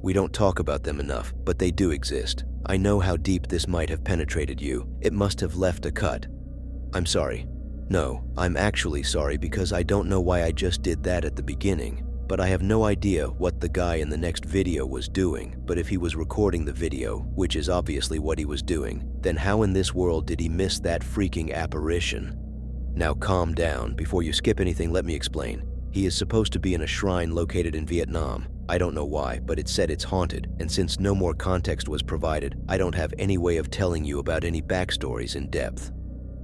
We don't talk about them enough, but they do exist. I know how deep this might have penetrated you. It must have left a cut. I'm sorry. No, I'm actually sorry because I don't know why I just did that at the beginning. But I have no idea what the guy in the next video was doing. But if he was recording the video, which is obviously what he was doing, then how in this world did he miss that freaking apparition? Now calm down. Before you skip anything, let me explain. He is supposed to be in a shrine located in Vietnam. I don't know why, but it said it's haunted, and since no more context was provided, I don't have any way of telling you about any backstories in depth.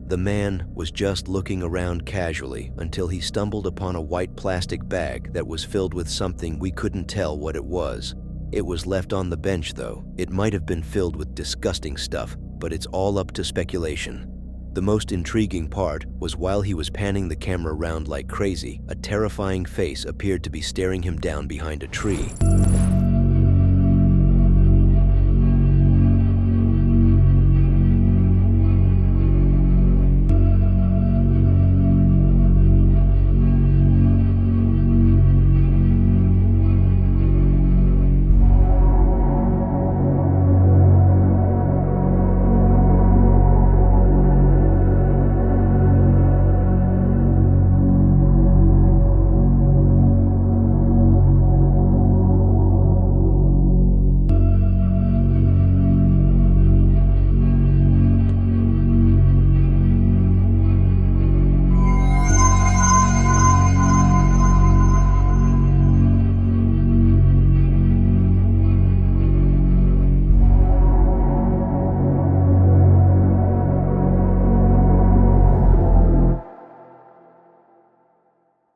The man was just looking around casually until he stumbled upon a white plastic bag that was filled with something we couldn't tell what it was. It was left on the bench though. It might have been filled with disgusting stuff, but it's all up to speculation. The most intriguing part was while he was panning the camera around like crazy, a terrifying face appeared to be staring him down behind a tree.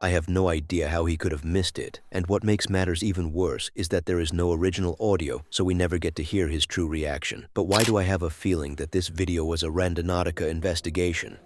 I have no idea how he could have missed it, and what makes matters even worse is that there is no original audio, so we never get to hear his true reaction. But why do I have a feeling that this video was a Randonautica investigation?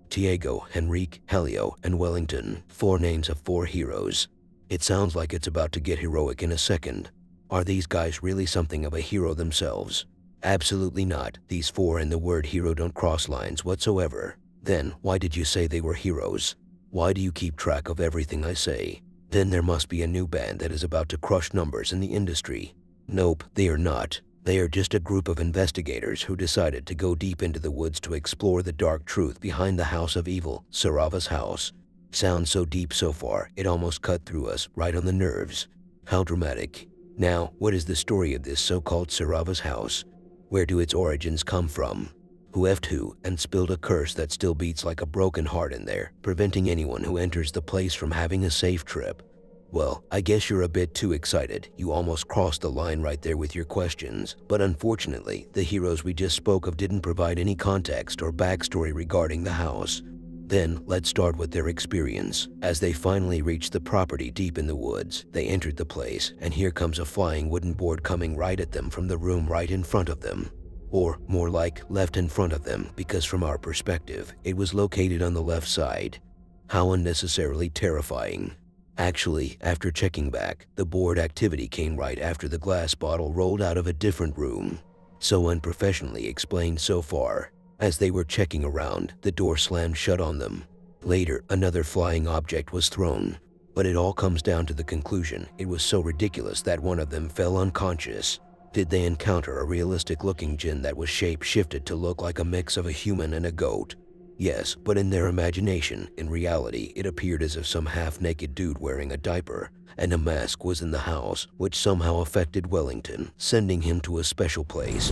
Diego, Henrique, Helio, and Wellington, 4 names of 4 heroes. It sounds like it's about to get heroic in a second. Are these guys really something of a hero themselves? Absolutely not. These 4 and the word hero don't cross lines whatsoever. Then, why did you say they were heroes? Why do you keep track of everything I say? Then there must be a new band that is about to crush numbers in the industry. Nope, they are not. They are just a group of investigators who decided to go deep into the woods to explore the dark truth behind the House of Evil, Sarava's house. Sounds so deep so far, it almost cut through us, right on the nerves. How dramatic. Now, what is the story of this so-called Sarava's house? Where do its origins come from? Who effed who and spilled a curse that still beats like a broken heart in there, preventing anyone who enters the place from having a safe trip? Well, I guess you're a bit too excited. You almost crossed the line right there with your questions. But unfortunately, the heroes we just spoke of didn't provide any context or backstory regarding the house. Then, let's start with their experience. As they finally reached the property deep in the woods, they entered the place, and here comes a flying wooden board coming right at them from the room right in front of them. Or, more like, left in front of them, because from our perspective, it was located on the left side. How unnecessarily terrifying. Actually, after checking back, the board activity came right after the glass bottle rolled out of a different room. So unprofessionally explained so far. As they were checking around, the door slammed shut on them. Later, another flying object was thrown. But it all comes down to the conclusion. It was so ridiculous that one of them fell unconscious. Did they encounter a realistic-looking jinn that was shape-shifted to look like a mix of a human and a goat? Yes, but in their imagination, in reality, it appeared as if some half-naked dude wearing a diaper and a mask was in the house, which somehow affected Wellington, sending him to a special place.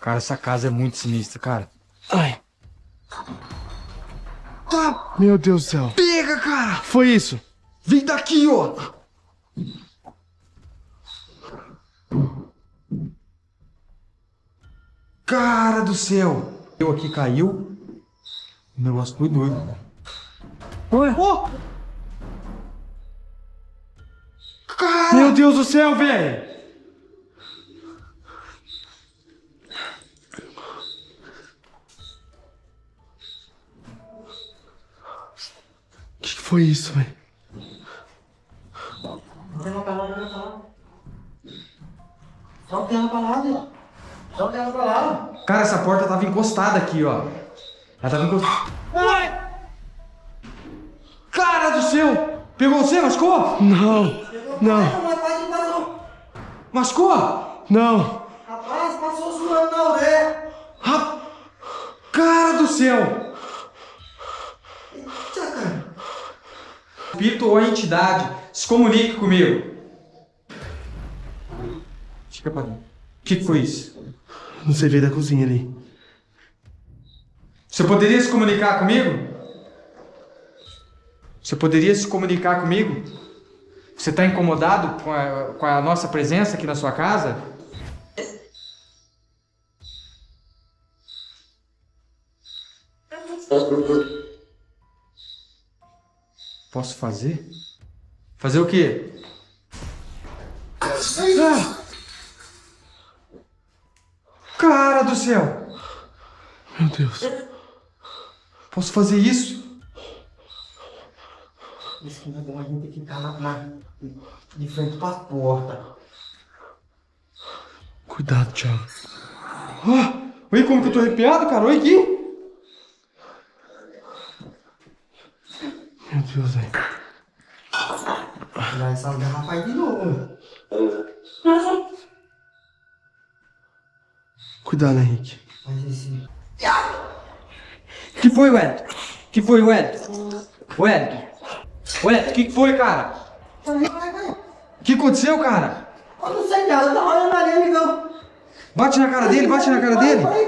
Cara, essa casa é muito sinistra, cara. Ai. Tá. Meu Deus do céu. Pega, cara. Foi isso. Vem daqui, ó. Cara do céu. Eu aqui caiu. O negócio foi doido. Ué? Oh! Cara. Meu Deus do céu, velho. Que foi isso, velho? Não tem uma parada, não. Só tem uma parada. tava encostada aqui, ó. Ela tava encostada. Ai! Cara do céu! Pegou você? Machucou? Não. Machucou? Não. Rapaz, passou suando na orelha. Cara do céu! Eita, cara. Espírito ou entidade, se comunique comigo. Fica pra mim. O que foi isso? Não sei, veio da cozinha ali. Você poderia se comunicar comigo? Você poderia se comunicar comigo? Você está incomodado com a nossa presença aqui na sua casa? Posso fazer? Fazer o quê? Ah! Cara do céu! Meu Deus. Posso fazer isso? Isso não é bom, a gente tem que ficar de frente pra porta. Cuidado, Thiago. Oi, como que eu tô arrepiado, cara? Oi, Gui! Meu Deus, velho. Tirar essa garrafa aí de novo. Cuidado, Henrique. Mas esse... Que foi, Wellington? Que foi, Wellington? Wellington? Wellington, que foi, cara? Vai. O que aconteceu, cara? Eu não sei nada, tá olhando ali, amigão. Bate na cara dele, bate na cara dele. Peraí.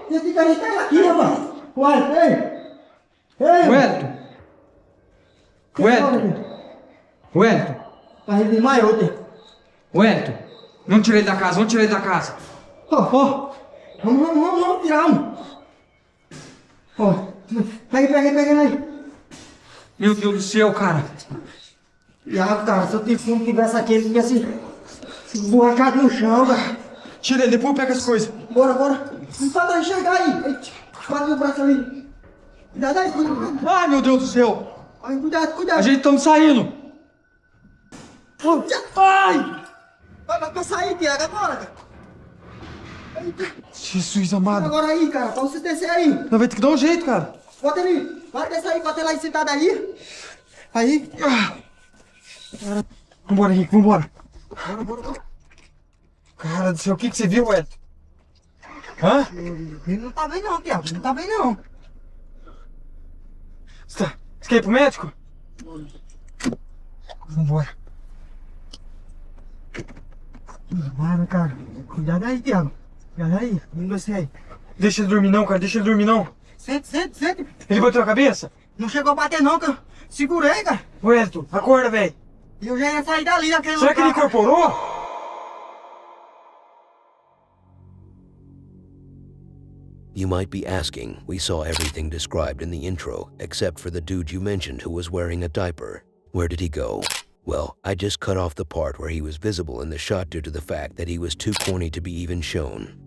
Tem que ajeitar ele aqui, rapaz. Ué, ei. Wellington. Wellington. A gente desmaiou, tem. Wellington. Vamos tirar ele da casa, vamos tirar ele da casa. Vamos tirar, mano. Ó, pega aí. Meu Deus do céu, cara. E cara, se o Tifum tivesse aqui, ele tinha se borrachado no chão, cara. Tira ele, depois pega as coisas. Bora. Não pode enxergar aí. Bate o braço ali. Cuidado aí. Ai, meu Deus do céu. Ai, cuidado. A gente estamos saindo. Ai! Vai sair, Tiago, agora, cara. Jesus amado. Agora aí, cara, pra você descer aí. Nós vai ter que dar um jeito, cara. Bota ele. Vai descer aí, bota ele aí sentado aí. Aí. Vambora, Henrique, vambora. Bora. Cara do céu, o que você viu, Wellington? Hã? Ele não tá bem não, Tiago. Não tá bem não. Você quer ir pro médico? Vambora. Bora, cara. Cuidado aí, Tiago. Cuidado aí. Vamos descer aí. Deixa ele dormir não, cara, deixa ele dormir não. Sente. Ele bateu a cabeça? Não chegou a bater não, cara. Segurei, cara. Wellington, acorda, velho. E eu já ia sair dali daquele Será que ele cara. incorporou? You might be asking, we saw everything described in the intro, except for the dude you mentioned who was wearing a diaper. Where did he go? Well, I just cut off the part where he was visible in the shot due to the fact that he was too corny to be even shown.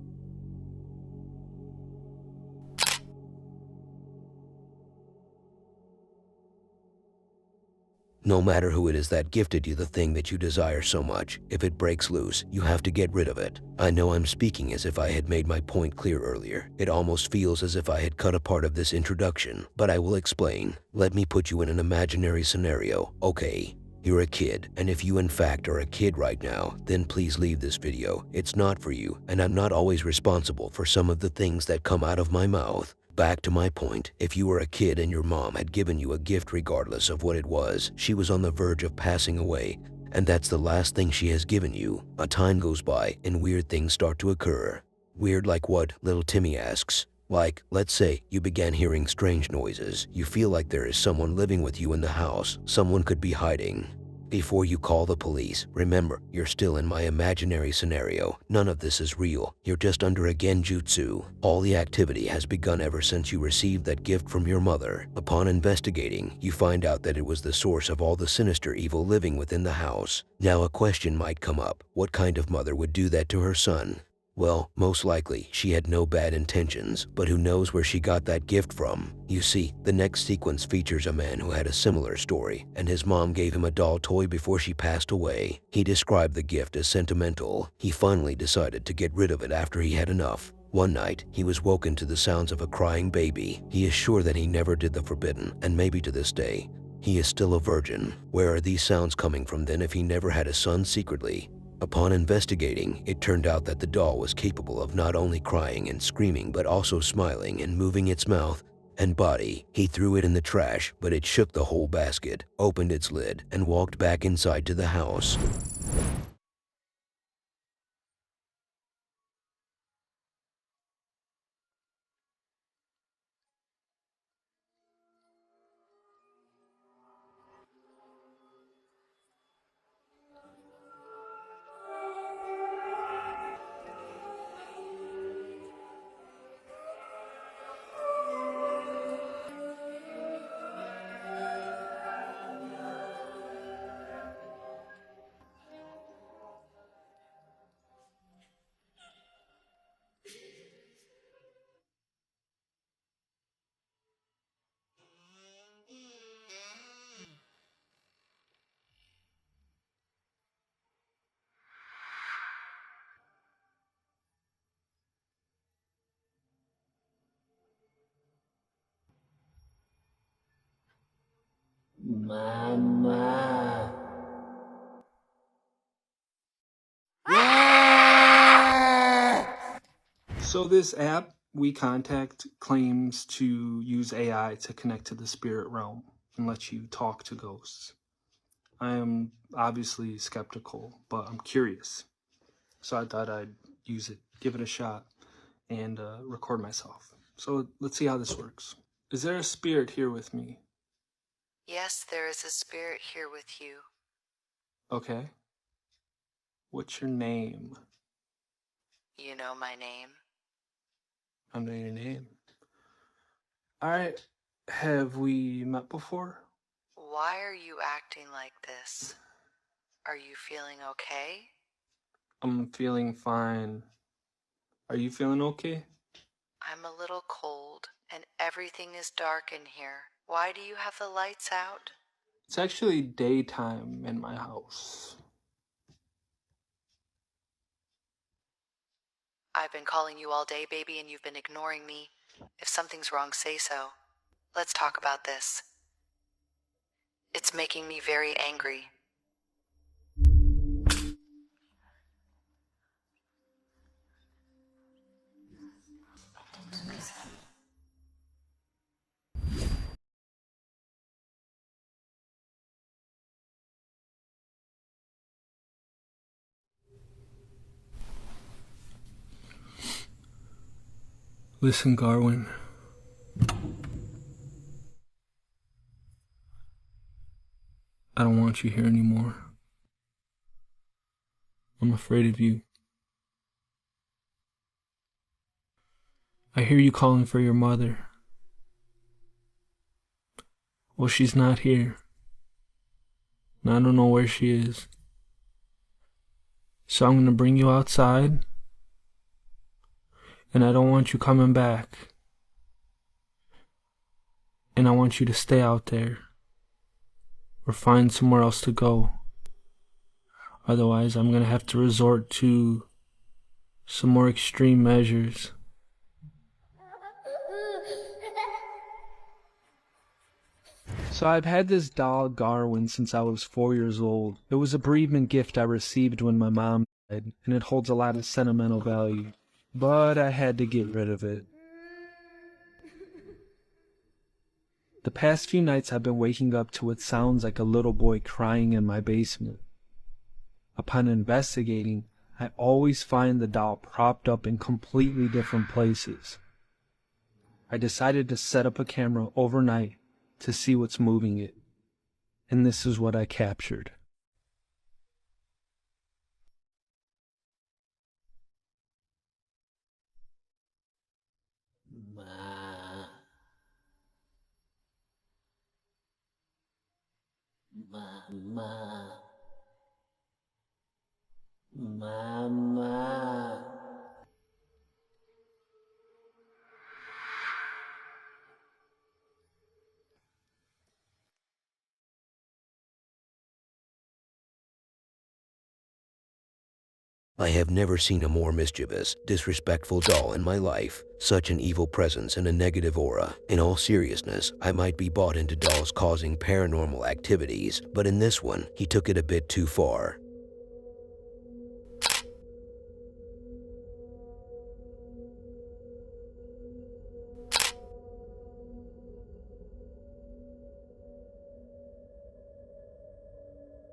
No matter who it is that gifted you the thing that you desire so much, if it breaks loose, you have to get rid of it. I know I'm speaking as if I had made my point clear earlier. It almost feels as if I had cut a part of this introduction, but I will explain. Let me put you in an imaginary scenario, okay? You're a kid, and if you in fact are a kid right now, then please leave this video. It's not for you, and I'm not always responsible for some of the things that come out of my mouth. Back to my point, if you were a kid and your mom had given you a gift regardless of what it was, she was on the verge of passing away, and that's the last thing she has given you. A time goes by and weird things start to occur. Weird like what? Little Timmy asks. Like, let's say you began hearing strange noises. You feel like there is someone living with you in the house. Someone could be hiding. Before you call the police, remember, you're still in my imaginary scenario. None of this is real. You're just under a genjutsu. All the activity has begun ever since you received that gift from your mother. Upon investigating, you find out that it was the source of all the sinister evil living within the house. Now a question might come up. What kind of mother would do that to her son? Well, most likely, she had no bad intentions, but who knows where she got that gift from? You see, the next sequence features a man who had a similar story, and his mom gave him a doll toy before she passed away. He described the gift as sentimental. He finally decided to get rid of it after he had enough. One night, he was woken to the sounds of a crying baby. He is sure that he never did the forbidden, and maybe to this day, he is still a virgin. Where are these sounds coming from then if he never had a son secretly? Upon investigating, it turned out that the doll was capable of not only crying and screaming but also smiling and moving its mouth and body. He threw it in the trash, but it shook the whole basket, opened its lid, and walked back inside to the house. So this app, We Contact, claims to use AI to connect to the spirit realm and let you talk to ghosts. I am obviously skeptical, but I'm curious. So I thought I'd use it, give it a shot, and record myself. So let's see how this works. Is there a spirit here with me? Yes, there is a spirit here with you. Okay. What's your name? You know my name. I know your name. Alright. Have we met before? Why are you acting like this? Are you feeling okay? I'm feeling fine. Are you feeling okay? I'm a little cold, and everything is dark in here. Why do you have the lights out? It's actually daytime in my house. I've been calling you all day, baby, and you've been ignoring me. If something's wrong, say so. Let's talk about this. It's making me very angry. Listen, Garwin. I don't want you here anymore. I'm afraid of you. I hear you calling for your mother. Well, she's not here. And I don't know where she is. So I'm gonna bring you outside. And I don't want you coming back. And I want you to stay out there. Or find somewhere else to go. Otherwise, I'm gonna have to resort to some more extreme measures. So I've had this doll Garwin since I was 4 years old. It was a bereavement gift I received when my mom died, and it holds a lot of sentimental value. But I had to get rid of it. The past few nights I've been waking up to what sounds like a little boy crying in my basement. Upon investigating, I always find the doll propped up in completely different places. I decided to set up a camera overnight to see what's moving it. And this is what I captured. I have never seen a more mischievous, disrespectful doll in my life. Such an evil presence and a negative aura. In all seriousness, I might be bought into dolls causing paranormal activities, but in this one, he took it a bit too far.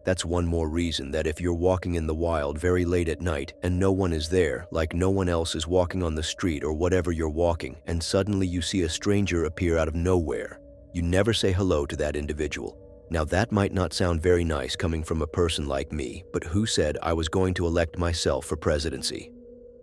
That's one more reason that if you're walking in the wild very late at night and no one is there, like no one else is walking on the street or whatever you're walking, and suddenly you see a stranger appear out of nowhere, you never say hello to that individual. Now that might not sound very nice coming from a person like me, but who said I was going to elect myself for presidency?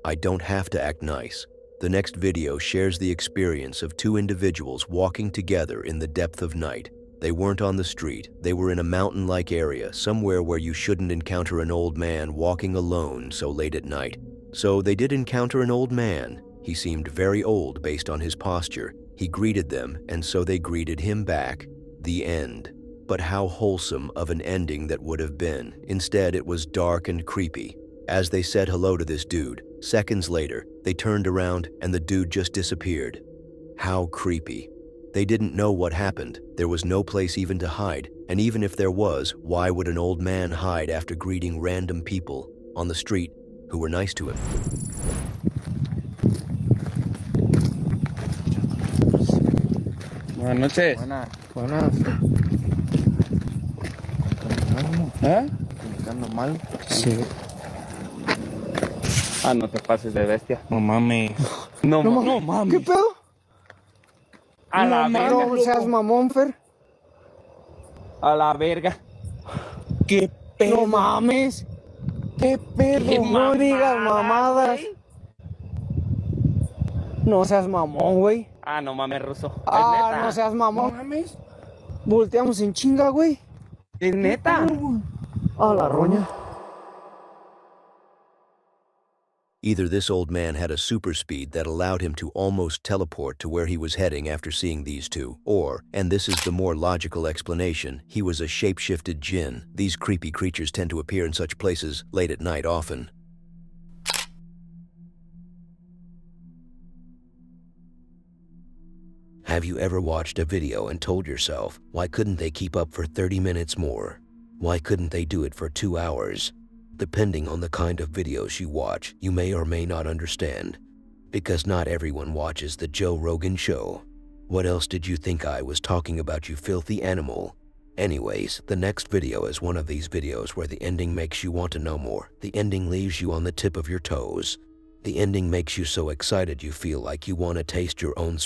I don't have to act nice. The next video shares the experience of two individuals walking together in the depth of night. They weren't on the street, they were in a mountain-like area, somewhere where you shouldn't encounter an old man walking alone so late at night. So they did encounter an old man. He seemed very old based on his posture. He greeted them, and so they greeted him back. The end. But how wholesome of an ending that would have been. Instead, it was dark and creepy. As they said hello to this dude, seconds later, they turned around and the dude just disappeared. How creepy. They didn't know what happened. There was no place even to hide. And even if there was, why would an old man hide after greeting random people on the street who were nice to him? Buenas noches. Buenas. ¿Eh? Normal. Sí. Ah, no te pases de bestia. No mames. No mames. ¿Qué pedo? A la verga. No seas mamón, Fer. A la verga. ¿Qué pedo? No mames. ¿Qué pedo? ¿Qué No digas mamadas. güey? No seas mamón, güey. Ah, no mames, ruso. ¿Es Ah, neta? no seas No mamón. mames. Volteamos en chinga, güey. ¿Es neta? A la roña. Either this old man had a super speed that allowed him to almost teleport to where he was heading after seeing these two, or, and this is the more logical explanation, he was a shape-shifted jinn. These creepy creatures tend to appear in such places late at night often. Have you ever watched a video and told yourself, why couldn't they keep up for 30 minutes more? Why couldn't they do it for 2 hours? Depending on the kind of videos you watch, you may or may not understand. Because not everyone watches the Joe Rogan show. What else did you think I was talking about, you filthy animal? Anyways, the next video is one of these videos where the ending makes you want to know more. The ending leaves you on the tip of your toes. The ending makes you so excited you feel like you want to taste your own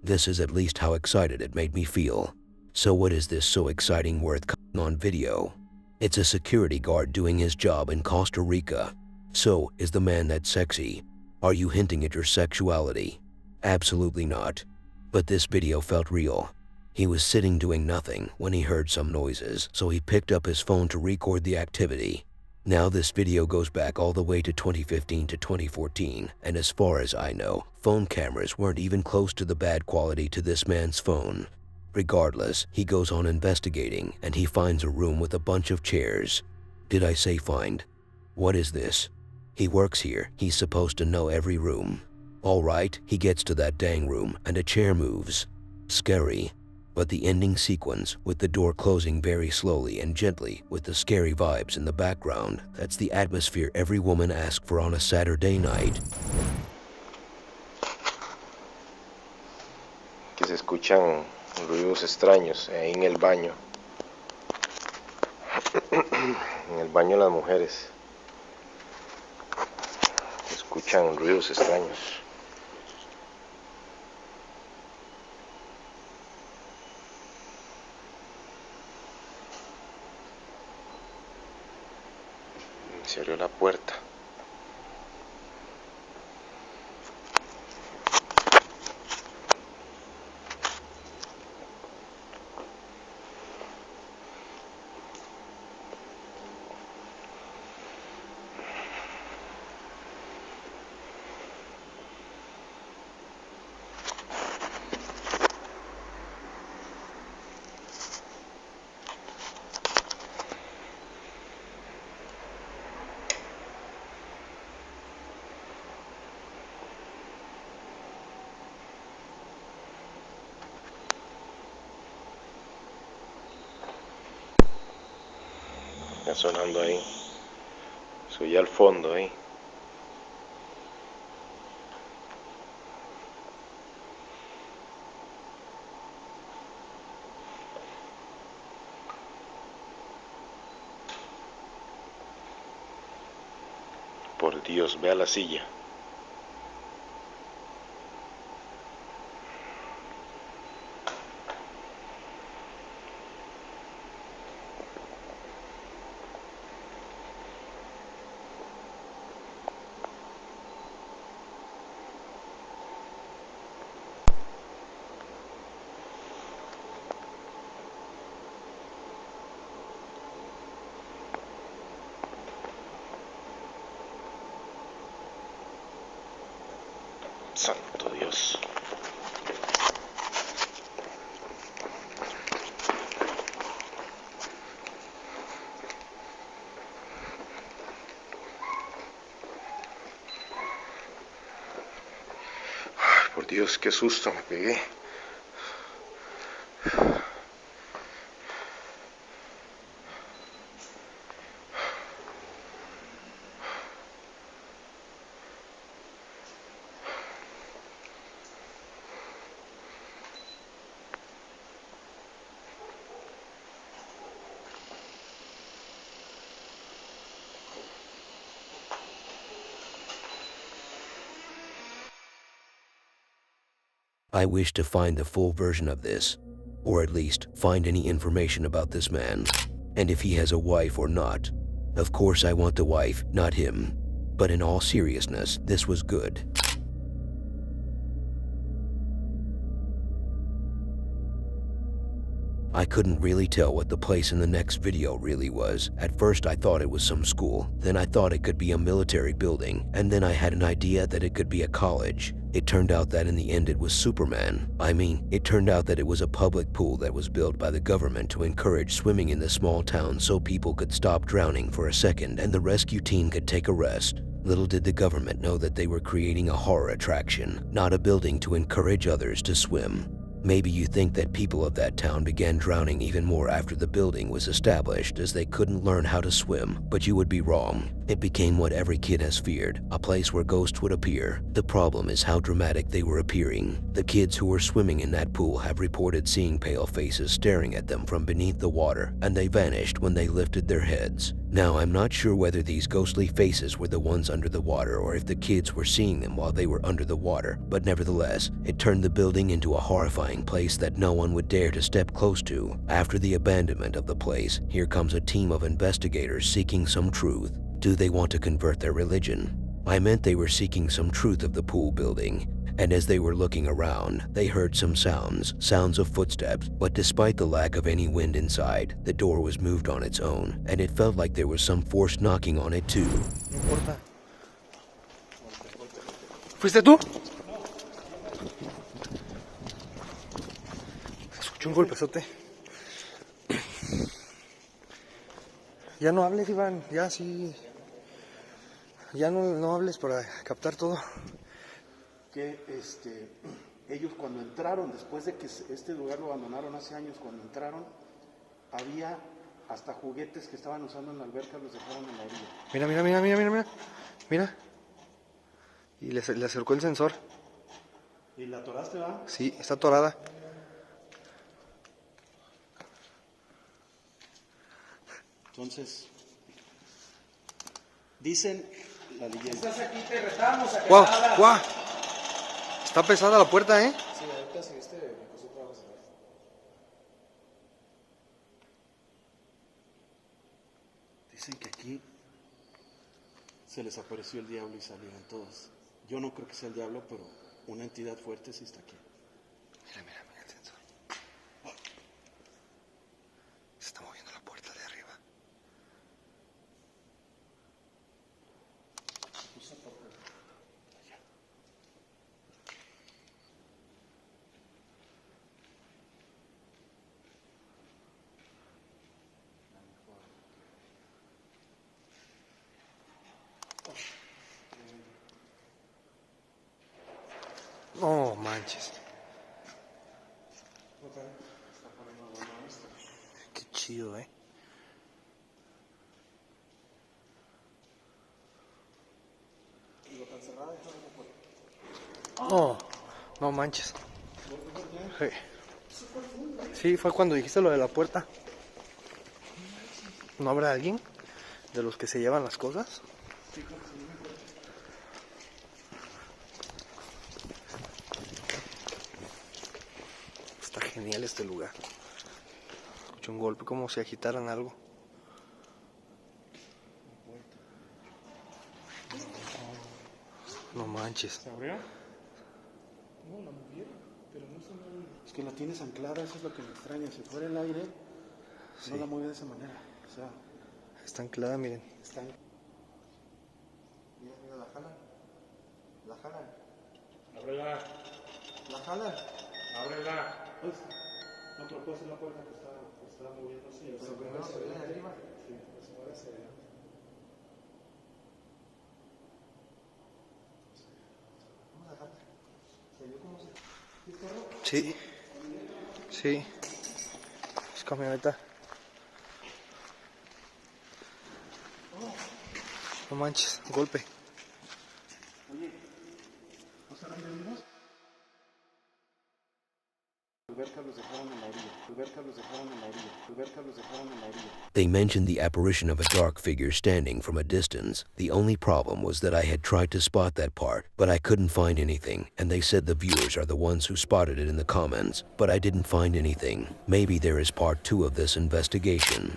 This is at least how excited it made me feel. So what is this so exciting worth on video? It's a security guard doing his job in Costa Rica. So, is the man that sexy? Are you hinting at your sexuality? Absolutely not. But this video felt real. He was sitting doing nothing when he heard some noises, so he picked up his phone to record the activity. Now this video goes back all the way to 2015 to 2014, and as far as I know, phone cameras weren't even close to the bad quality to this man's phone. Regardless, he goes on investigating and he finds a room with a bunch of chairs. Did I say find? What is this? He works here, he's supposed to know every room. Alright, he gets to that dang room and a chair moves. Scary. But the ending sequence, with the door closing very slowly and gently with the scary vibes in the background, that's the atmosphere every woman asks for on a Saturday night. Que se escuchan ruidos extraños ahí en el baño. En el baño de las mujeres. Se escuchan ruidos extraños. Se abrió la puerta. Está sonando ahí. Se oye al fondo ahí. Por Dios, ve a la silla. Santo Dios. Ay, por Dios, qué susto me pegué. I wish to find the full version of this, or at least find any information about this man, and if he has a wife or not. Of course I want the wife, not him. But in all seriousness, this was good. I couldn't really tell what the place in the next video really was. At first I thought it was some school, then I thought it could be a military building, and then I had an idea that it could be a college. It turned out that in the end it was Superman. It turned out that it was a public pool that was built by the government to encourage swimming in the small town so people could stop drowning for a second and the rescue team could take a rest. Little did the government know that they were creating a horror attraction, not a building to encourage others to swim. Maybe you think that people of that town began drowning even more after the building was established as they couldn't learn how to swim, but you would be wrong. It became what every kid has feared, a place where ghosts would appear. The problem is how dramatic they were appearing. The kids who were swimming in that pool have reported seeing pale faces staring at them from beneath the water, and they vanished when they lifted their heads. Now, I'm not sure whether these ghostly faces were the ones under the water or if the kids were seeing them while they were under the water, but nevertheless, it turned the building into a horrifying place that no one would dare to step close to. After the abandonment of the place, here comes a team of investigators seeking some truth. Do they want to convert their religion? I meant they were seeking some truth of the pool building. And as they were looking around, they heard some sounds of footsteps, but despite the lack of any wind inside, the door was moved on its own, and it felt like there was some force knocking on it too. No importa. ¿Fuiste tú? Se escuchó un golpezote. Ya no hables, Iván, ya sí. Ya no hables para captar todo. Que ellos cuando entraron, después de que este lugar lo abandonaron hace años, cuando entraron, había hasta juguetes que estaban usando en la alberca, los dejaron en la orilla. Mira. Y le acercó el sensor. ¿Y la atoraste, va? Sí, está atorada. Entonces, dicen la leyenda. Estás aquí, te retamos a que ¡Guau! nada. ¡Guau! Está pesada la puerta, ¿eh? Sí, ahorita si viste, me costó trabajo cerrar. Dicen que aquí se les apareció el diablo y salieron todos. Yo no creo que sea el diablo, pero una entidad fuerte sí está aquí. Mira el sensor. Se está moviendo la puerta de arriba. No manches. Qué chido, Oh, no manches. Sí. Sí, fue cuando dijiste lo de la puerta. ¿No habrá alguien de los que se llevan las cosas? Está genial este lugar. Escuché un golpe como si agitaran algo. No manches. ¿Se abrió? No, la movieron, pero no se mueve. Es que la tienes anclada, eso es lo que me extraña. Si fuera el aire, no la mueve de esa manera. O sea, Está anclada, miren. está. Mira, mira, la jalan. La jalan. Ábrela, La jalan. ábrela. Pues, no, pero puede ser la puerta que está moviéndose. Pero primero se ve de arriba. Sí, pues se mueve hacia adelante. Vamos a dejarla. ¿Se vio cómo se...? ¿Sí, carro? Sí. Sí. Es camioneta. No manches, golpe. Oye, ¿no se rendimos? Alberca los dejaron en la orilla. Alberca los dejaron en la orilla. Alberca los dejaron en la orilla. They mentioned the apparition of a dark figure standing from a distance. The only problem was that I had tried to spot that part, but I couldn't find anything, and they said the viewers are the ones who spotted it in the comments, but I didn't find anything. Maybe there is part 2 of this investigation.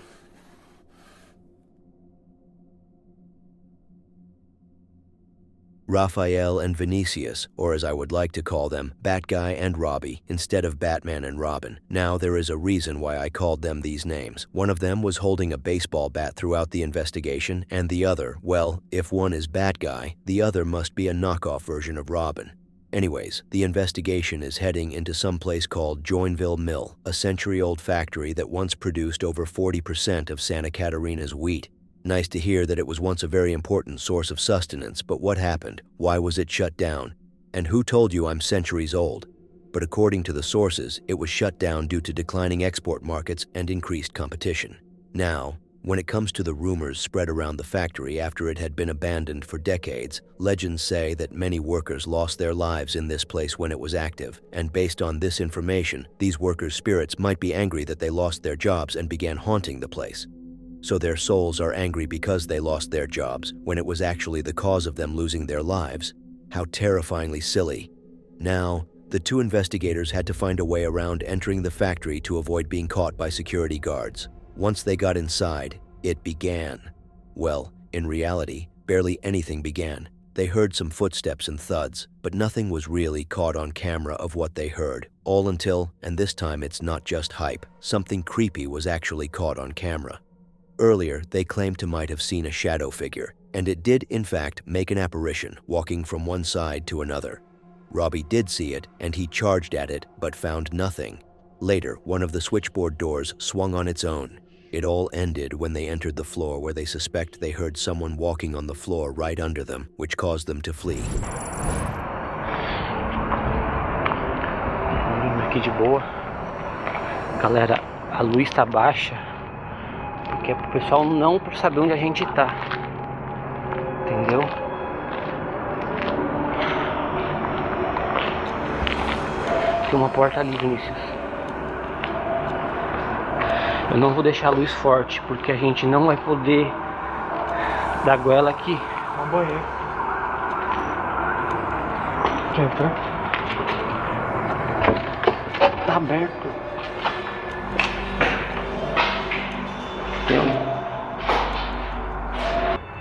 Raphael and Vinicius, or as I would like to call them, Batguy and Robbie, instead of Batman and Robin. Now, there is a reason why I called them these names. One of them was holding a baseball bat throughout the investigation, and the other, well, if one is Batguy, the other must be a knockoff version of Robin. Anyways, the investigation is heading into some place called Joinville Mill, a century-old factory that once produced over 40% of Santa Catarina's wheat. Nice to hear that it was once a very important source of sustenance, but what happened? Why was it shut down? And who told you I'm centuries old? But according to the sources, it was shut down due to declining export markets and increased competition. Now, when it comes to the rumors spread around the factory after it had been abandoned for decades, legends say that many workers lost their lives in this place when it was active, and based on this information, these workers' spirits might be angry that they lost their jobs and began haunting the place. So their souls are angry because they lost their jobs, when it was actually the cause of them losing their lives. How terrifyingly silly. Now, the two investigators had to find a way around entering the factory to avoid being caught by security guards. Once they got inside, it began. Well, in reality, barely anything began. They heard some footsteps and thuds, but nothing was really caught on camera of what they heard. All until, and this time it's not just hype, something creepy was actually caught on camera. Earlier, they claimed to might have seen a shadow figure, and it did in fact make an apparition, walking from one side to another. Robbie did see it, and he charged at it, but found nothing. Later, one of the switchboard doors swung on its own. It all ended when they entered the floor where they suspect they heard someone walking on the floor right under them, which caused them to flee. Aqui de boa. Galera, a luz tá baixa. Que é pro pessoal não saber onde a gente tá. Entendeu? Tem uma porta ali, Vinícius. Eu não vou deixar a luz forte, porque a gente não vai poder dar goela aqui. Vamos banheiro. Quer entrar? Tá aberto.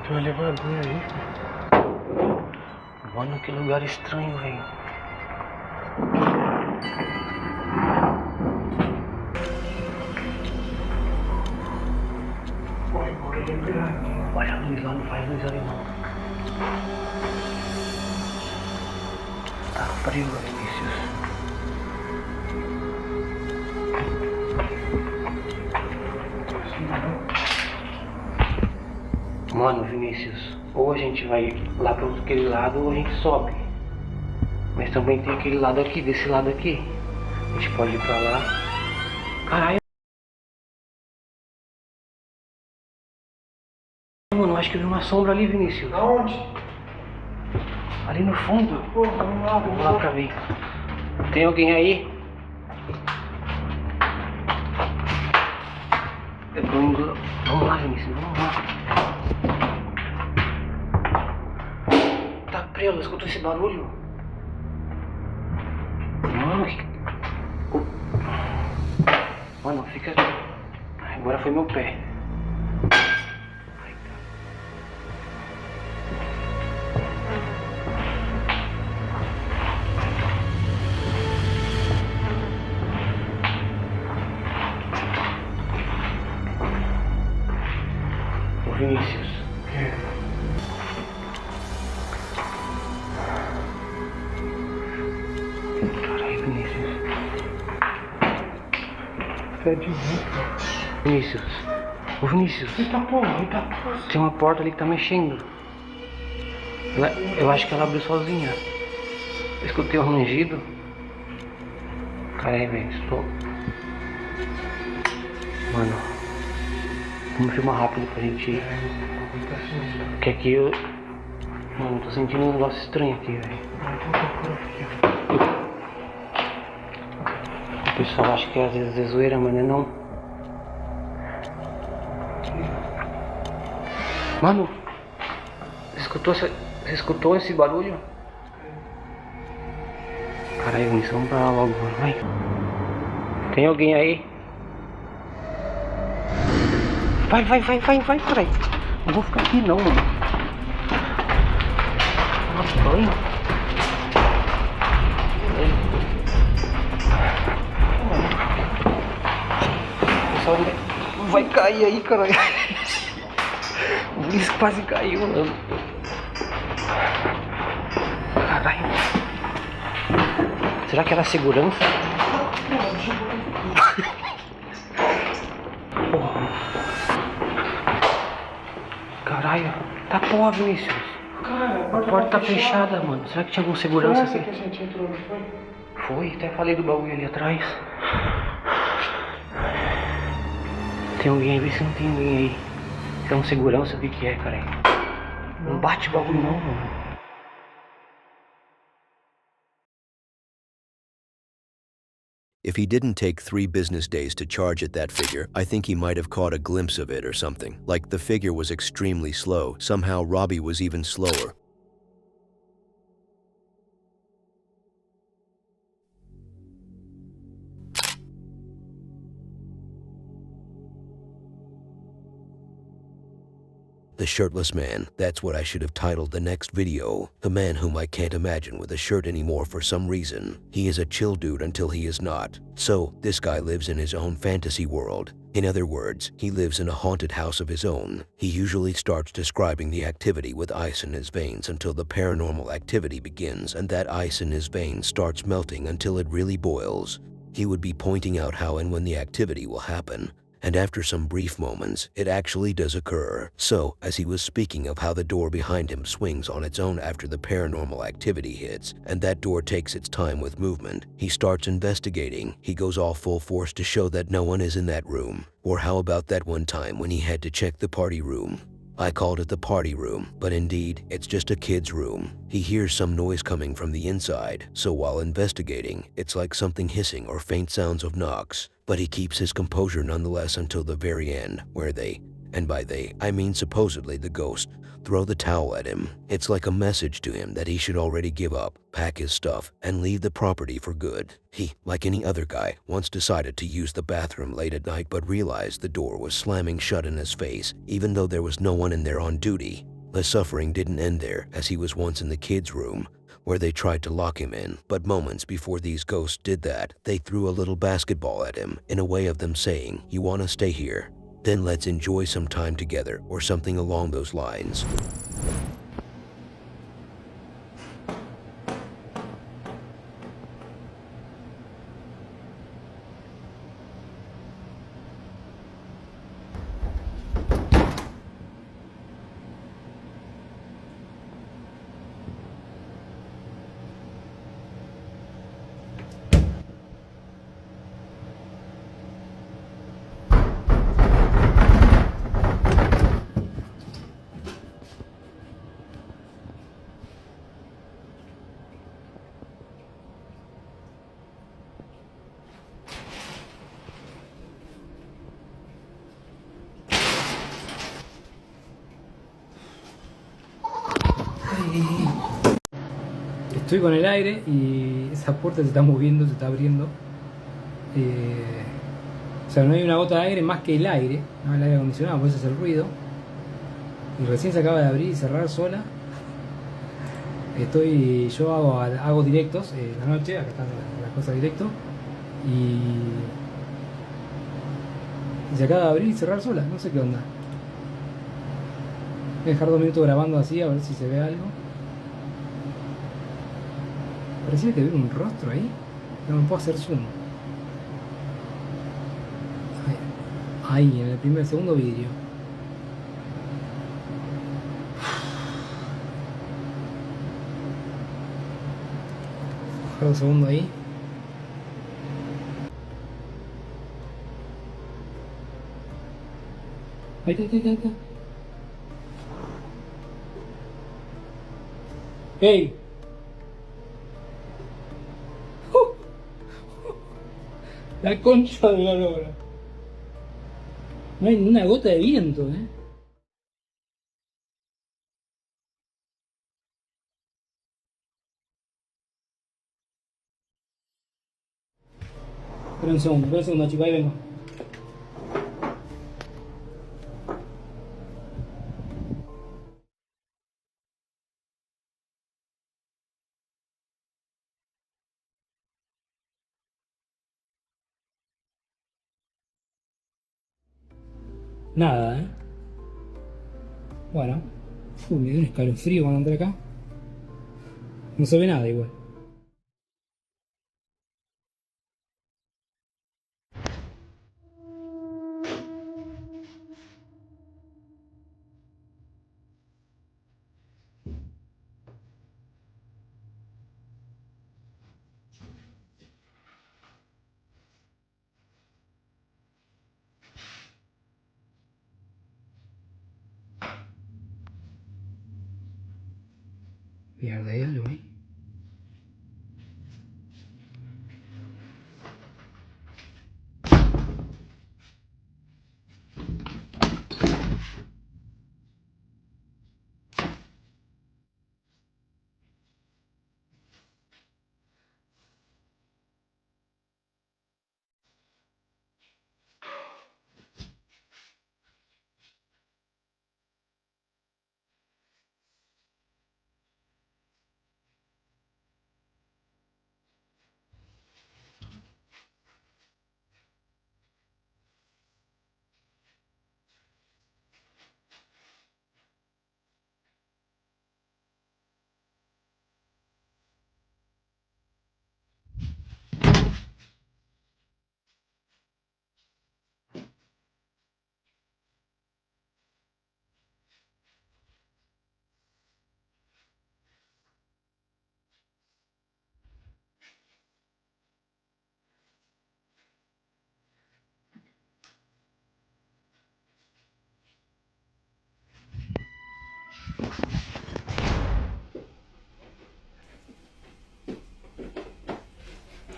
Tem um elevador aí. Mano, que lugar estranho, velho. Vai a luz lá, não faz luz ali não. Tá frio, Vinícius. Mano, Vinícius, ou a gente vai lá para aquele lado ou a gente sobe. Mas também tem aquele lado aqui, desse lado aqui. A gente pode ir pra lá. Caralho. Mano, acho que eu vi uma sombra ali, Vinícius. Aonde? Ali no fundo. Vamos lá pra ver. Tem alguém aí? Vamos lá, Vinícius, vamos lá. Tá preso, escutou esse barulho? Mano, que... Mano, fica... Agora foi meu pé. Ô Vinícius. Caralho, Vinícius. Vinícius. Ô Vinícius. Eita porra, eita porra. Tem uma porta ali que tá mexendo. Eu acho que ela abriu sozinha. Eu escutei um rangido. Caralho, velho, estou... Mano, vamos filmar rápido pra gente ir. Porque aqui eu... Mano, tô sentindo um negócio estranho aqui, velho. O pessoal acha que às vezes é zoeira, mas não é não. Mano, você escutou esse barulho? Caralho, Vinícius, vamos pra lá logo, mano, vai. Tem alguém aí? Vai, caralho. Não vou ficar aqui não, mano. Nossa, banho. Pessoal, vai cair aí, caralho. O Vinícius quase caiu, mano. Caralho. Será que era segurança? Porra. Caralho. Tá porra, Vinícius. A porta tá fechada, mano. Será que tinha algum segurança aqui? Que a gente entrou, não foi? Foi, até falei do bagulho ali atrás. Tem alguém aí? Vê se não tem ninguém aí. Se é um segurança, o que é, cara? Não bate o bagulho não, mano. If he didn't take 3 business days to charge at that figure, I think he might have caught a glimpse of it or something. Like the figure was extremely slow. Somehow Robbie was even slower. The shirtless man, that's what I should have titled the next video. The man whom I can't imagine with a shirt anymore for some reason. He is a chill dude until he is not. So, this guy lives in his own fantasy world. In other words, he lives in a haunted house of his own. He usually starts describing the activity with ice in his veins until the paranormal activity begins, and that ice in his veins starts melting until it really boils. He would be pointing out how and when the activity will happen. And after some brief moments, it actually does occur. So, as he was speaking of how the door behind him swings on its own after the paranormal activity hits, and that door takes its time with movement, he starts investigating. He goes all full force to show that no one is in that room. Or how about that one time when he had to check the party room? I called it the party room, but indeed, it's just a kid's room. He hears some noise coming from the inside, so while investigating, it's like something hissing or faint sounds of knocks. But he keeps his composure nonetheless until the very end, where they, and by they, I mean supposedly the ghost, throw the towel at him. It's like a message to him that he should already give up, pack his stuff, and leave the property for good. He, like any other guy, once decided to use the bathroom late at night but realized the door was slamming shut in his face, even though there was no one in there on duty. The suffering didn't end there, as he was once in the kids' room, where they tried to lock him in, but moments before these ghosts did that, they threw a little basketball at him, in a way of them saying, "You want to stay here? Then let's enjoy some time together," or something along those lines. Estoy con el aire y esa puerta se está moviendo, se está abriendo. O sea, no hay una gota de aire más que el aire, ¿no? El aire acondicionado, por eso es el ruido. Y recién se acaba de abrir y cerrar sola. Yo hago directos en la noche, acá están las cosas directo. Y se acaba de abrir y cerrar sola, no sé qué onda. Voy a dejar 2 minutos grabando así a ver si se ve algo. Parecía que ver un rostro ahí. No me puedo hacer zoom. Ahí, en el segundo vidrio. Dejar un segundo ahí. Ahí está. ¡Hey! La concha de la lora. No hay ni una gota de viento, ¿eh? Espera un segundo, chicos, ahí vengo. Nada, ¿eh? Bueno. Me dio un escalofrío cuando entré acá. No se ve nada igual. Mierda, hay algo ahí.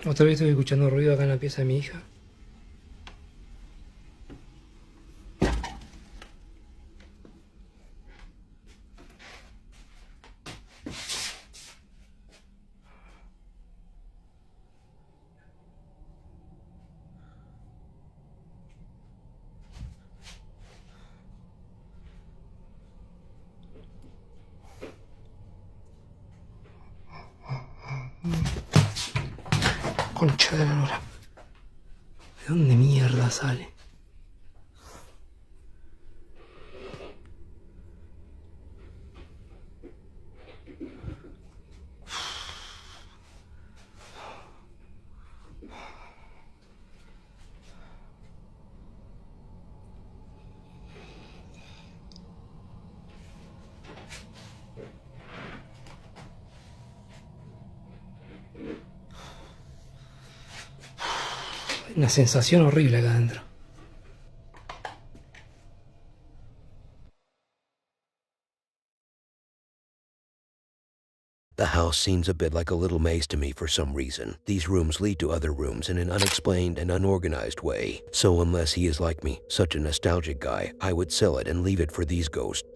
Otra vez estoy escuchando ruido acá en la pieza de mi hija. Concha de la lora. ¿De dónde mierda sale? Una sensación horrible acá adentro. The house seems a bit like a little maze to me for some reason. These rooms lead to other rooms in an unexplained and unorganized way. So unless he is like me, such a nostalgic guy, I would sell it and leave it for these ghosts.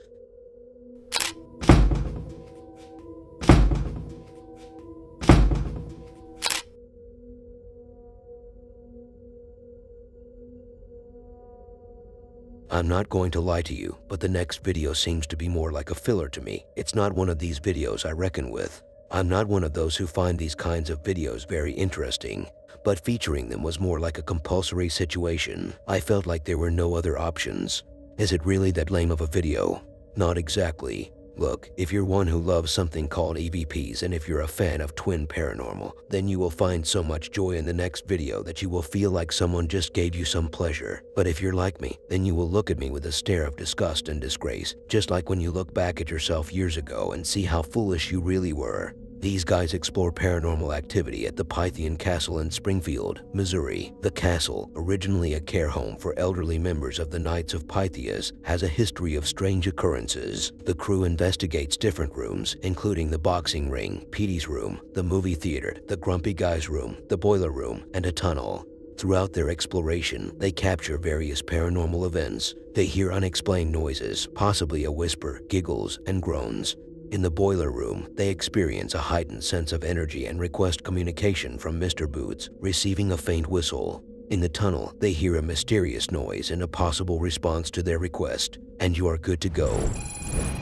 I'm not going to lie to you, but the next video seems to be more like a filler to me. It's not one of these videos I reckon with. I'm not one of those who find these kinds of videos very interesting, but featuring them was more like a compulsory situation. I felt like there were no other options. Is it really that lame of a video? Not exactly. Look, if you're one who loves something called EVPs and if you're a fan of twin paranormal, then you will find so much joy in the next video that you will feel like someone just gave you some pleasure. But if you're like me, then you will look at me with a stare of disgust and disgrace, just like when you look back at yourself years ago and see how foolish you really were. These guys explore paranormal activity at the Pythian Castle in Springfield, Missouri. The castle, originally a care home for elderly members of the Knights of Pythias, has a history of strange occurrences. The crew investigates different rooms, including the boxing ring, Petey's room, the movie theater, the grumpy guy's room, the boiler room, and a tunnel. Throughout their exploration, they capture various paranormal events. They hear unexplained noises, possibly a whisper, giggles, and groans. In the boiler room, they experience a heightened sense of energy and request communication from Mr. Boots, receiving a faint whistle. In the tunnel, they hear a mysterious noise and a possible response to their request, and you are good to go.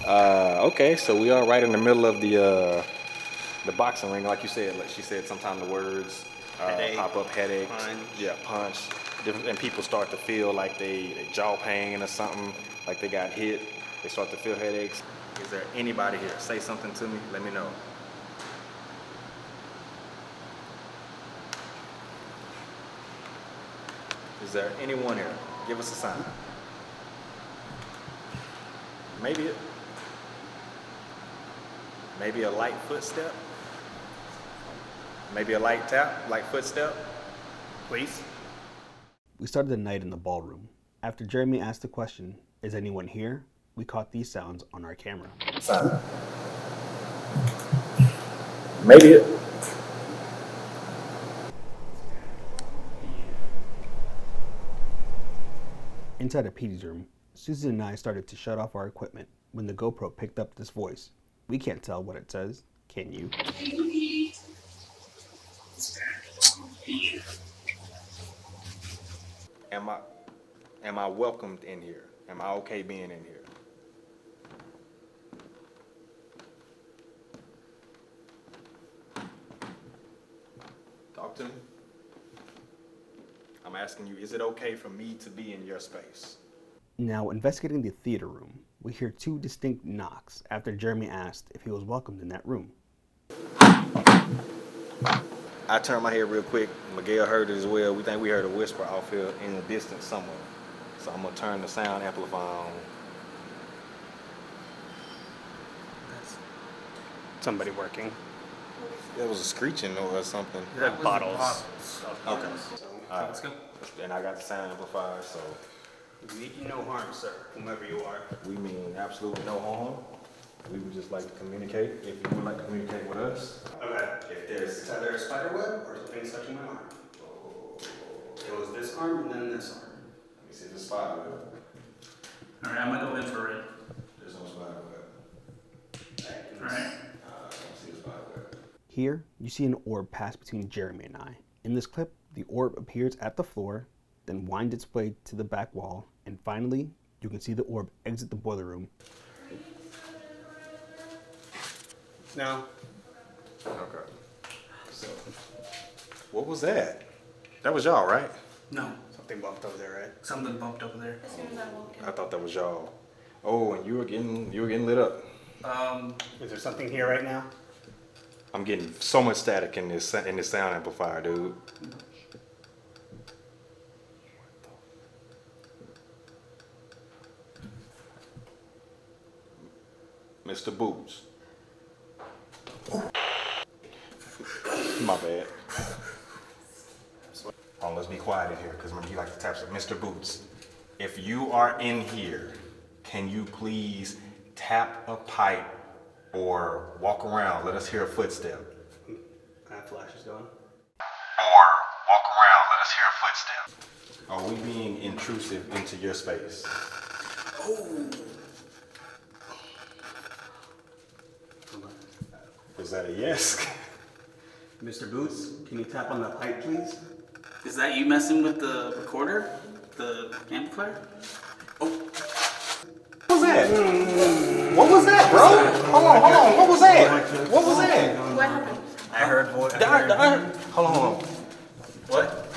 Okay, so we are right in the middle of the boxing ring, like you said. Like she said, sometimes the words pop up, headaches, punch, and people start to feel like they jaw pain or something, like they got hit. They start to feel headaches. Is there anybody here? Say something to me. Let me know. Is there anyone here? Give us a sign. Maybe a light footstep. Maybe a light tap, light footstep. Please. We started the night in the ballroom. After Jeremy asked the question, "Is anyone here?" we caught these sounds on our camera. Sign. Maybe Inside of Petey's room, Susan and I started to shut off our equipment when the GoPro picked up this voice. We can't tell what it says, can you? Am I welcomed in here? Am I okay being in here? Talk to me. I'm asking you, is it okay for me to be in your space? Now, investigating the theater room, we hear two distinct knocks after Jeremy asked if he was welcomed in that room. I turned my head real quick. Miguel heard it as well. We think we heard a whisper off here in the distance somewhere. So I'm gonna turn the sound amplifier on. That's somebody working. There was a screeching or something. That bottles. Okay. All right. Let's go. And I got the sound amplifier, so. We mean you no harm, sir, whomever you are. We mean absolutely no harm. We would just like to communicate, if you would like to communicate with us. Okay. If there's either a spider web or something touching my arm. It was this arm and then this arm. Let me see the spider web. All right, I'm gonna go infrared. There's no spider web. All right. I don't see the spider web. Here, you see an orb pass between Jeremy and I. In this clip, the orb appears at the floor, then winds its way to the back wall, and finally, you can see the orb exit the boiler room. No. Okay. So, what was that? That was y'all, right? No. Something bumped over there, right? Something bumped over there. As soon as I walked in. I thought that was y'all. Oh, and you were getting lit up. Is there something here right now? I'm getting so much static in this sound amplifier, dude. Mr. Boots. My bad. Oh, let's be quiet in here, because remember, you like to tap some. Mr. Boots, if you are in here, can you please tap a pipe or walk around? Let us hear a footstep. I have flashes going. Or walk around, let us hear a footstep. Are we being intrusive into your space? Oh. Was that a yes? Mr. Boots, can you tap on that pipe, please? Is that you messing with the recorder? The amplifier? Oh. What was that? What was that, bro? Hold on. What was that? What was that? What happened? I heard voice. Hold on. What?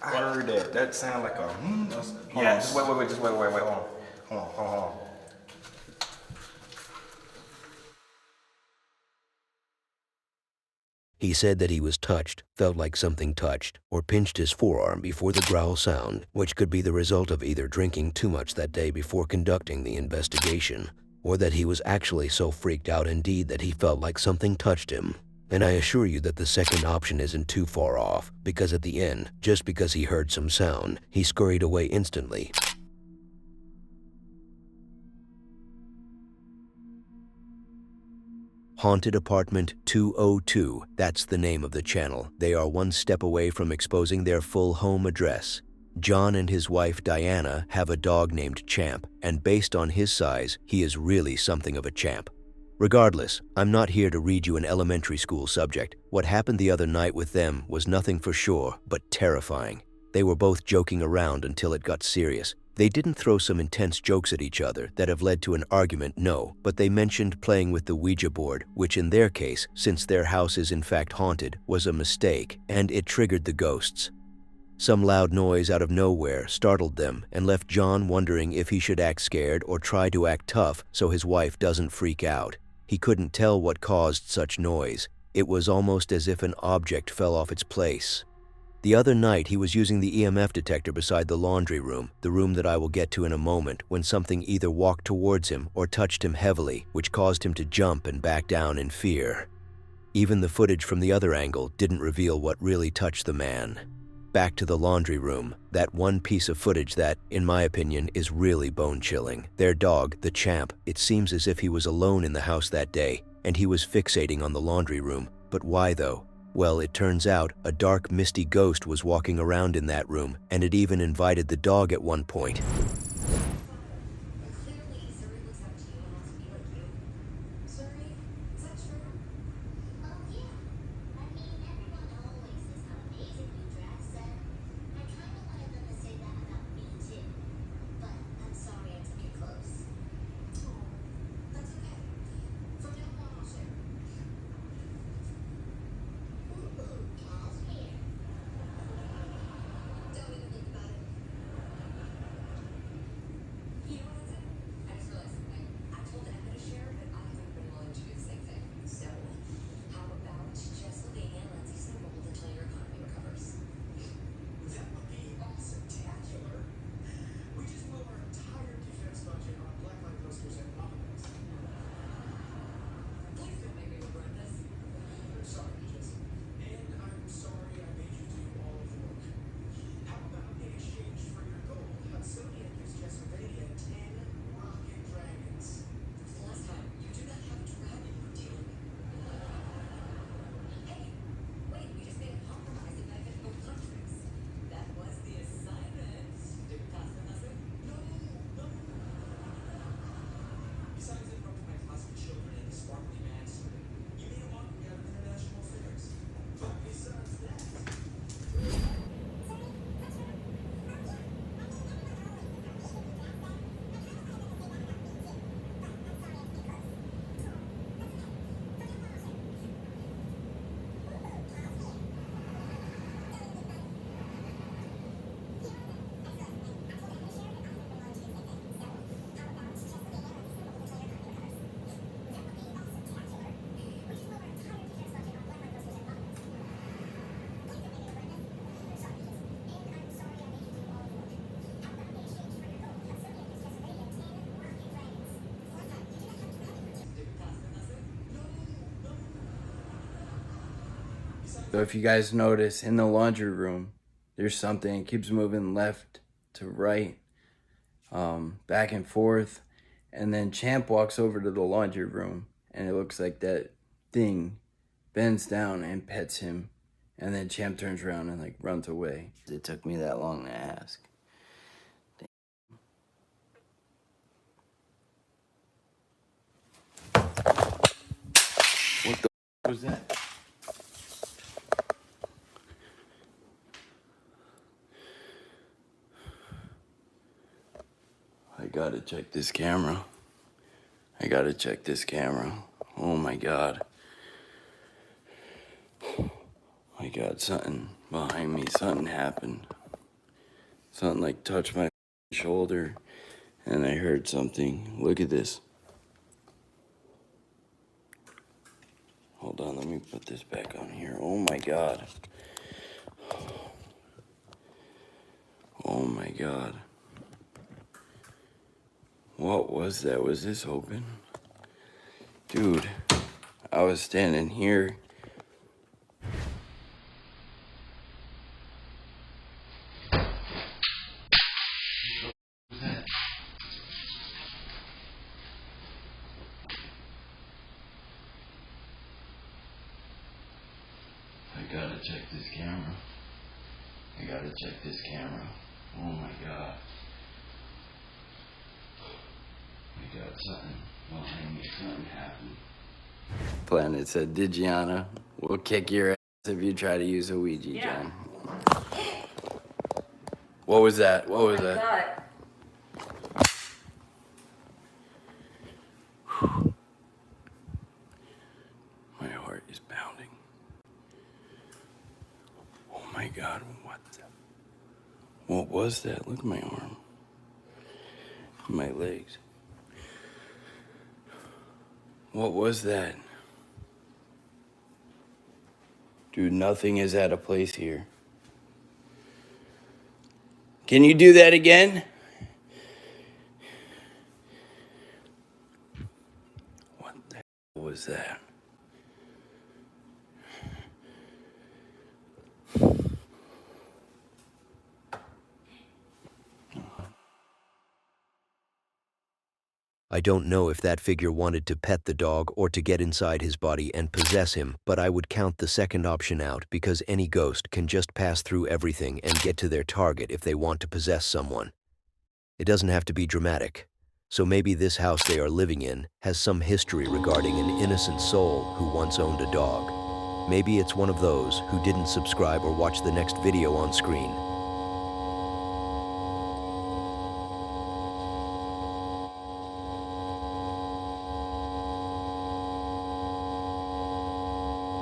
I heard that. That sounded like a. Yes. Hold on. Just wait. Hold on. He said that he was touched, felt like something touched, or pinched his forearm before the growl sound, which could be the result of either drinking too much that day before conducting the investigation, or that he was actually so freaked out indeed that he felt like something touched him. And I assure you that the second option isn't too far off, because at the end, just because he heard some sound, he scurried away instantly. Haunted Apartment 202, that's the name of the channel. They are one step away from exposing their full home address. John and his wife Diana have a dog named Champ, and based on his size, he is really something of a champ. Regardless, I'm not here to read you an elementary school subject. What happened the other night with them was nothing for sure, but terrifying. They were both joking around until it got serious. They didn't throw some intense jokes at each other that have led to an argument, no, but they mentioned playing with the Ouija board, which in their case, since their house is in fact haunted, was a mistake, and it triggered the ghosts. Some loud noise out of nowhere startled them and left John wondering if he should act scared or try to act tough so his wife doesn't freak out. He couldn't tell what caused such noise. It was almost as if an object fell off its place. The other night, he was using the EMF detector beside the laundry room, the room that I will get to in a moment, when something either walked towards him or touched him heavily, which caused him to jump and back down in fear. Even the footage from the other angle didn't reveal what really touched the man. Back to the laundry room, that one piece of footage that, in my opinion, is really bone-chilling. Their dog, the Champ, it seems as if he was alone in the house that day, and he was fixating on the laundry room. But why though? Well, it turns out a dark, misty ghost was walking around in that room, and it even invited the dog at one point. So if you guys notice, in the laundry room, there's something. It keeps moving left to right, back and forth. And then Champ walks over to the laundry room, and it looks like that thing bends down and pets him. And then Champ turns around and, like, runs away. It took me that long to ask. What the was that? I gotta check this camera. I gotta check this camera. Oh my God. My God, something behind me, something happened. Something like touched my shoulder and I heard something. Look at this. Hold on, let me put this back on here. Oh my God. Oh my God. What was that? Was this open? Dude, I was standing here. I gotta check this camera. I gotta check this camera. Oh my God. I got something behind me. Something happened. Planet said, Digiana, we'll kick your ass if you try to use a Ouija, John. What was that? What was that? My heart is pounding. Oh my God, what was that? Look at my arm. My legs. What was that? Dude, nothing is out of place here. Can you do that again? What the hell was that? I don't know if that figure wanted to pet the dog or to get inside his body and possess him, but I would count the second option out because any ghost can just pass through everything and get to their target if they want to possess someone. It doesn't have to be dramatic. So maybe this house they are living in has some history regarding an innocent soul who once owned a dog. Maybe it's one of those who didn't subscribe or watch the next video on screen.